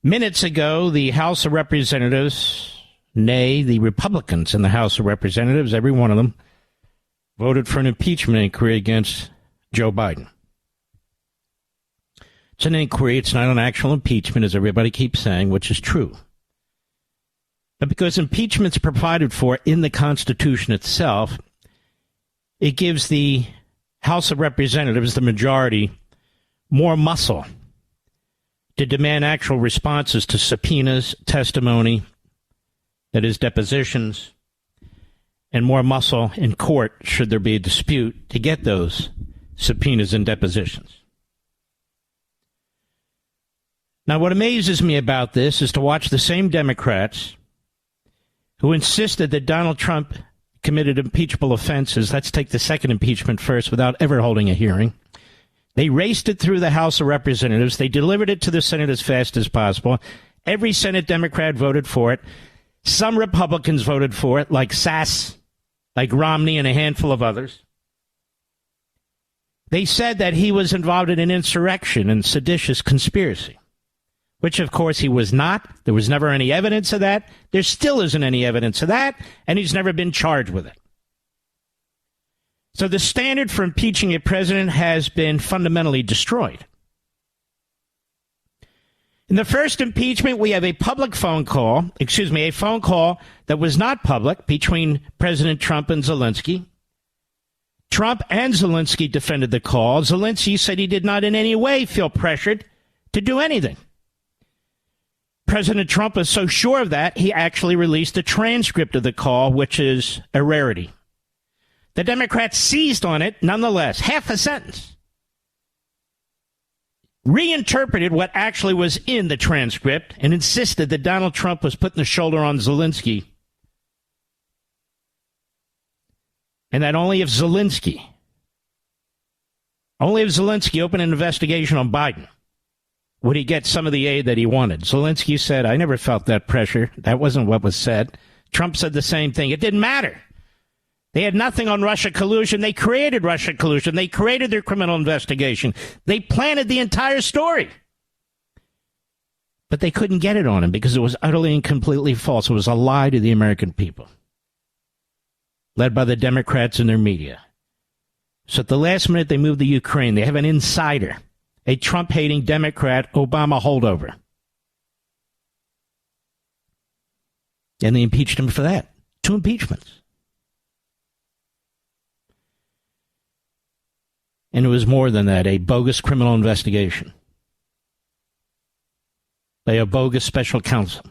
Minutes ago, the House of Representatives, nay, the Republicans in the House of Representatives, every one of them, voted for an impeachment inquiry against Joe Biden. It's an inquiry. It's not an actual impeachment, as everybody keeps saying, which is true. But because impeachment's provided for in the Constitution itself, it gives the House of Representatives, the majority, more muscle to demand actual responses to subpoenas, testimony, that is, depositions, and more muscle in court, should there be a dispute, to get those subpoenas and depositions. Now, what amazes me about this is to watch the same Democrats who insisted that Donald Trump committed impeachable offenses. Let's take the second impeachment first without ever holding a hearing. They raced it through the House of Representatives. They delivered it to the Senate as fast as possible. Every Senate Democrat voted for it. Some Republicans voted for it, like Sass, like Romney, and a handful of others. They said that he was involved in an insurrection and seditious conspiracy, which, of course, he was not. There was never any evidence of that. There still isn't any evidence of that, and he's never been charged with it. So the standard for impeaching a president has been fundamentally destroyed. In the first impeachment, we have a phone call that was not public between President Trump and Zelensky. Trump and Zelensky defended the call. Zelensky said he did not in any way feel pressured to do anything. President Trump was so sure of that, he actually released a transcript of the call, which is a rarity. The Democrats seized on it, nonetheless, half a sentence. Reinterpreted what actually was in the transcript and insisted that Donald Trump was putting the shoulder on Zelensky. And that only if Zelensky opened an investigation on Biden would he get some of the aid that he wanted. Zelensky said, I never felt that pressure. That wasn't what was said. Trump said the same thing. It didn't matter. They had nothing on Russia collusion. They created Russia collusion. They created their criminal investigation. They planted the entire story. But they couldn't get it on him because it was utterly and completely false. It was a lie to the American people, led by the Democrats and their media. So at the last minute, they moved to Ukraine. They have an insider, a Trump-hating Democrat, Obama holdover. And they impeached him for that. 2 impeachments. And it was more than that, a bogus criminal investigation by a bogus special counsel.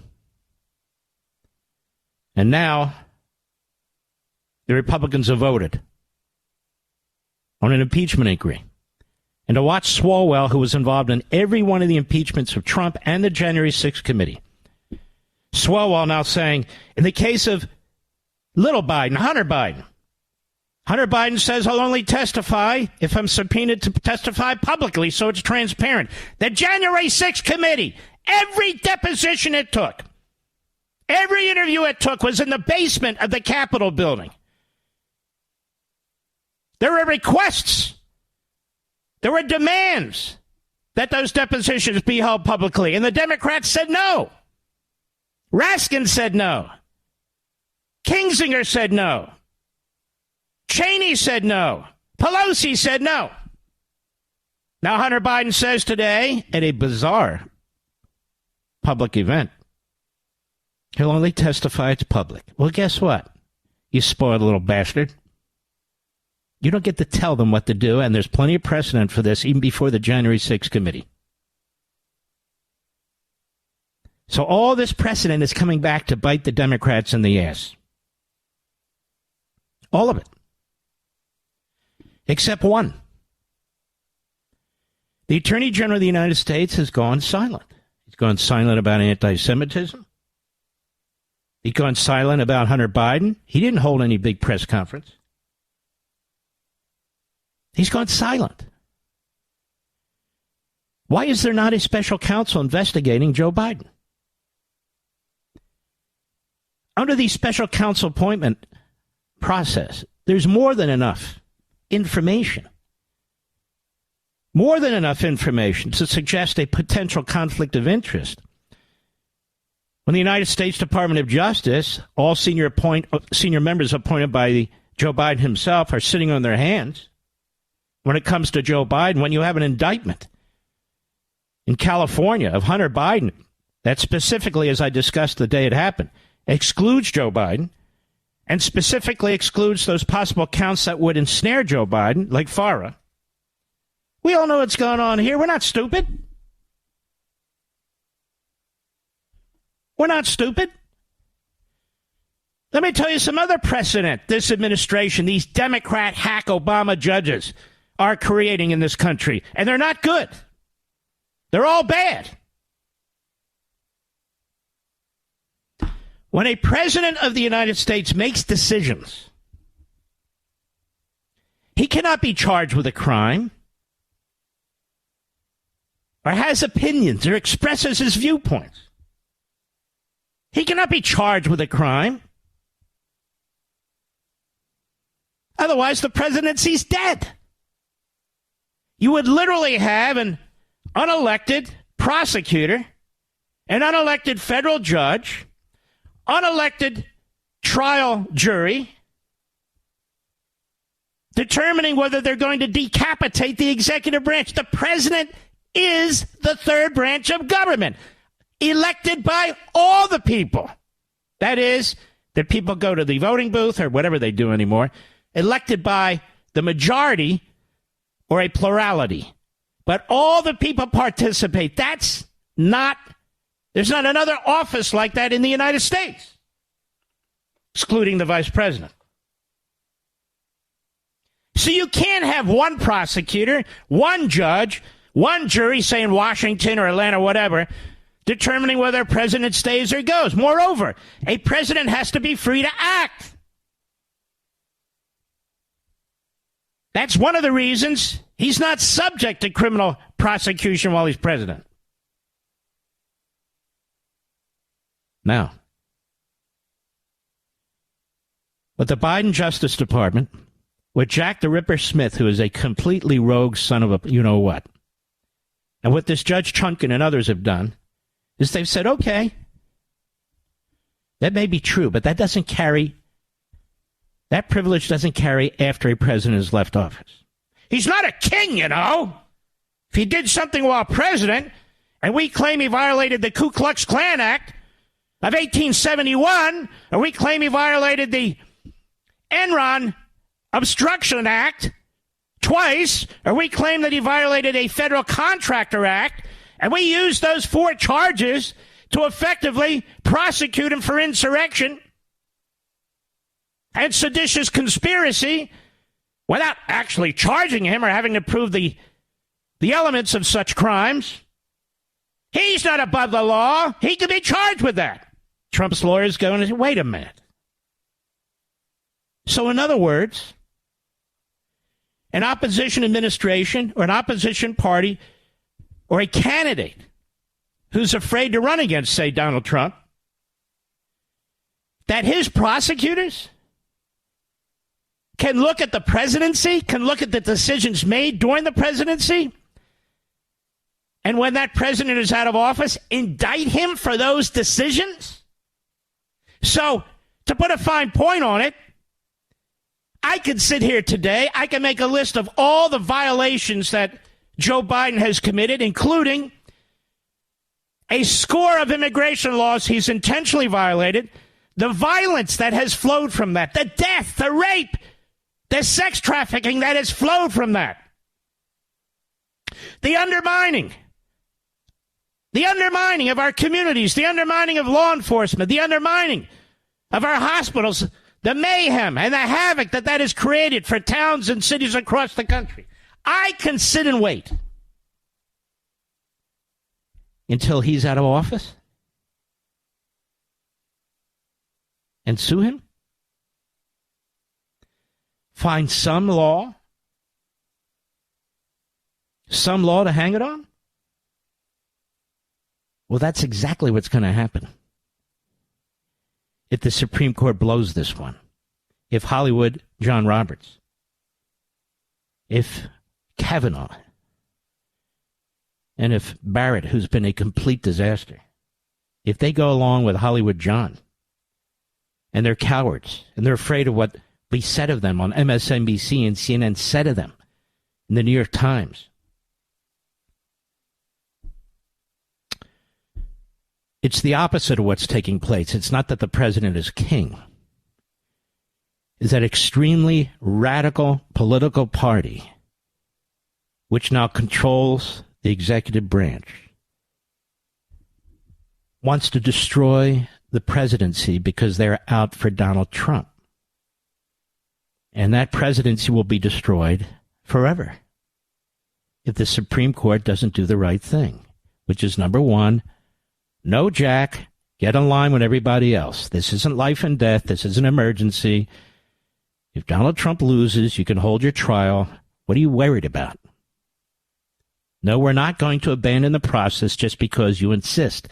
And now the Republicans have voted on an impeachment inquiry. And to watch Swalwell, who was involved in every one of the impeachments of Trump and the January 6th committee, Swalwell now saying, in the case of little Biden, Hunter Biden says, I'll only testify if I'm subpoenaed to testify publicly, so it's transparent. The January 6th committee, every deposition it took, every interview it took was in the basement of the Capitol building. There were requests. There were demands that those depositions be held publicly, and the Democrats said no. Raskin said no. Kinzinger said no. Cheney said no. Pelosi said no. Now Hunter Biden says today at a bizarre public event, he'll only testify to public. Well, guess what? You spoiled little bastard. You don't get to tell them what to do, and there's plenty of precedent for this even before the January 6th committee. So all this precedent is coming back to bite the Democrats in the ass. All of it. Except one. The Attorney General of the United States has gone silent. He's gone silent about anti-Semitism. He's gone silent about Hunter Biden. He didn't hold any big press conference. He's gone silent. Why is there not a special counsel investigating Joe Biden? Under the special counsel appointment process, there's more than enough information. More than enough information to suggest a potential conflict of interest When the United States Department of Justice, all senior members appointed by Joe Biden himself, are sitting on their hands. When it comes to Joe Biden, when you have an indictment in California of Hunter Biden that specifically, as I discussed the day it happened, excludes Joe Biden and specifically excludes those possible counts that would ensnare Joe Biden, like FARA. We all know what's going on here. We're not stupid. We're not stupid. Let me tell you some other precedent this administration, these Democrat hack Obama judges are creating in this country. And they're not good. They're all bad. When a president of the United States makes decisions, he cannot be charged with a crime or has opinions or expresses his viewpoints. He cannot be charged with a crime. Otherwise, the presidency's dead. You would literally have an unelected prosecutor, an unelected federal judge, unelected trial jury determining whether they're going to decapitate the executive branch. The president is the third branch of government, elected by all the people. That is, the people go to the voting booth or whatever they do anymore, elected by the majority or a plurality. But all the people participate. There's not another office like that in the United States, excluding the vice president. So you can't have one prosecutor, one judge, one jury, say in Washington or Atlanta or whatever, determining whether a president stays or goes. Moreover, a president has to be free to act. That's one of the reasons he's not subject to criminal prosecution while he's president. Now, with the Biden Justice Department, with Jack the Ripper Smith, who is a completely rogue son of a you-know-what, and what this Judge Chunkin and others have done, is they've said, okay, that may be true, but that privilege doesn't carry after a president has left office. He's not a king, you know. If he did something while president, and we claim he violated the Ku Klux Klan Act of 1871, or we claim he violated the Enron Obstruction Act twice, or we claim that he violated a Federal Contractor Act, and we use those 4 charges to effectively prosecute him for insurrection and seditious conspiracy without actually charging him or having to prove the elements of such crimes. He's not above the law. He could be charged with that. Trump's lawyers go and say, wait a minute. So in other words, an opposition administration or an opposition party or a candidate who's afraid to run against, say, Donald Trump, that his prosecutors can look at the presidency, can look at the decisions made during the presidency, and when that president is out of office, indict him for those decisions? So, to put a fine point on it, I could sit here today, I can make a list of all the violations that Joe Biden has committed, including a score of immigration laws he's intentionally violated, the violence that has flowed from that, the death, the rape, the sex trafficking that has flowed from that, the undermining of our communities, the undermining of law enforcement, the undermining of our hospitals, the mayhem and the havoc that has created for towns and cities across the country. I can sit and wait until he's out of office and sue him? Find some law to hang it on? Well, that's exactly what's going to happen if the Supreme Court blows this one. If Hollywood, John Roberts, if Kavanaugh, and if Barrett, who's been a complete disaster, if they go along with Hollywood John, and they're cowards, and they're afraid of what we said of them on MSNBC and CNN said of them in the New York Times. It's the opposite of what's taking place. It's not that the president is king. It's that extremely radical political party which now controls the executive branch wants to destroy the presidency because they're out for Donald Trump. And that presidency will be destroyed forever if the Supreme Court doesn't do the right thing, which is number one, no, Jack, get in line with everybody else. This isn't life and death. This is an emergency. If Donald Trump loses, you can hold your trial. What are you worried about? No, we're not going to abandon the process just because you insist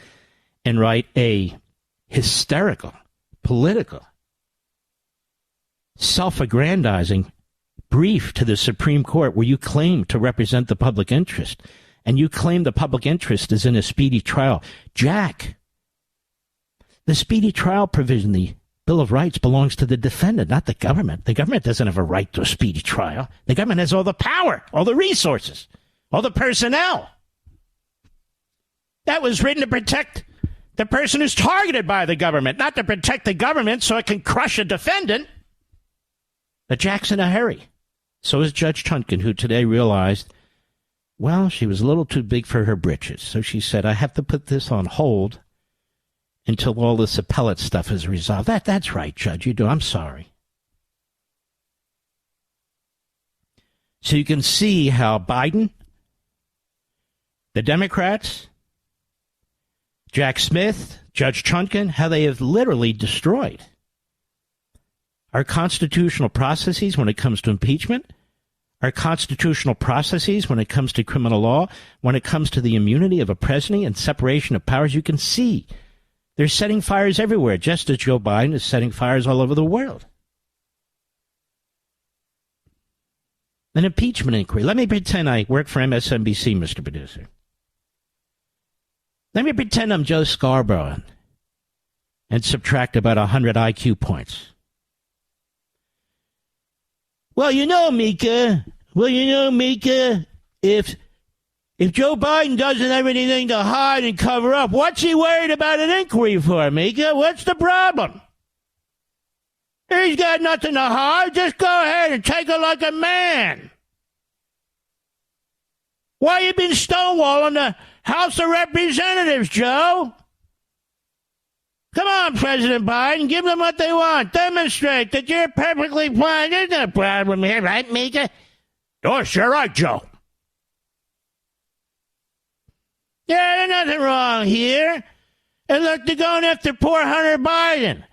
and write a hysterical, political, self-aggrandizing brief to the Supreme Court where you claim to represent the public interest. And you claim the public interest is in a speedy trial. Jack, the speedy trial provision, the Bill of Rights, belongs to the defendant, not the government. The government doesn't have a right to a speedy trial. The government has all the power, all the resources, all the personnel. That was written to protect the person who's targeted by the government, not to protect the government so it can crush a defendant. But Jack's in a hurry. So is Judge Chutkan, who today realized, well, she was a little too big for her britches. So she said, I have to put this on hold until all this appellate stuff is resolved. That's right, Judge. You do. I'm sorry. So you can see how Biden, the Democrats, Jack Smith, Judge Chutkan, how they have literally destroyed our constitutional processes when it comes to impeachment, our constitutional processes when it comes to criminal law, when it comes to the immunity of a president and separation of powers. You can see they're setting fires everywhere, just as Joe Biden is setting fires all over the world. An impeachment inquiry. Let me pretend I work for MSNBC, Mr. Producer. Let me pretend I'm Joe Scarborough and subtract about 100 IQ points. Well, you know, Mika, if Joe Biden doesn't have anything to hide and cover up, what's he worried about an inquiry for, Mika? What's the problem? He's got nothing to hide. Just go ahead and take it like a man. Why you been stonewalling the House of Representatives, Joe? Come on, President Biden, give them what they want. Demonstrate that you're perfectly fine. There's no problem here, right, Mika? Oh, sure, right, Joe. Yeah, there's nothing wrong here. And look, they're going after poor Hunter Biden.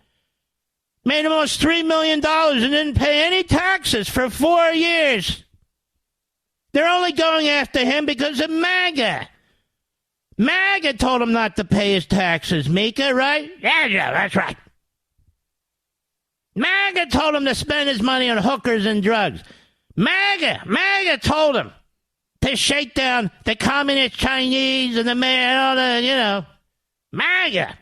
Made almost $3 million and didn't pay any taxes for 4 years. They're only going after him because of MAGA. MAGA told him not to pay his taxes, Mika, right? Yeah, that's right. MAGA told him to spend his money on hookers and drugs. MAGA told him to shake down the communist Chinese and the man, all the, MAGA.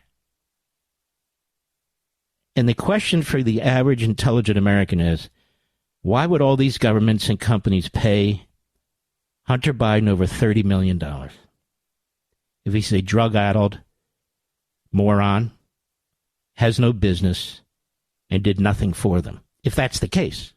And the question for the average intelligent American is, why would all these governments and companies pay Hunter Biden over $30 million? If he's a drug-addled moron, has no business, and did nothing for them, if that's the case.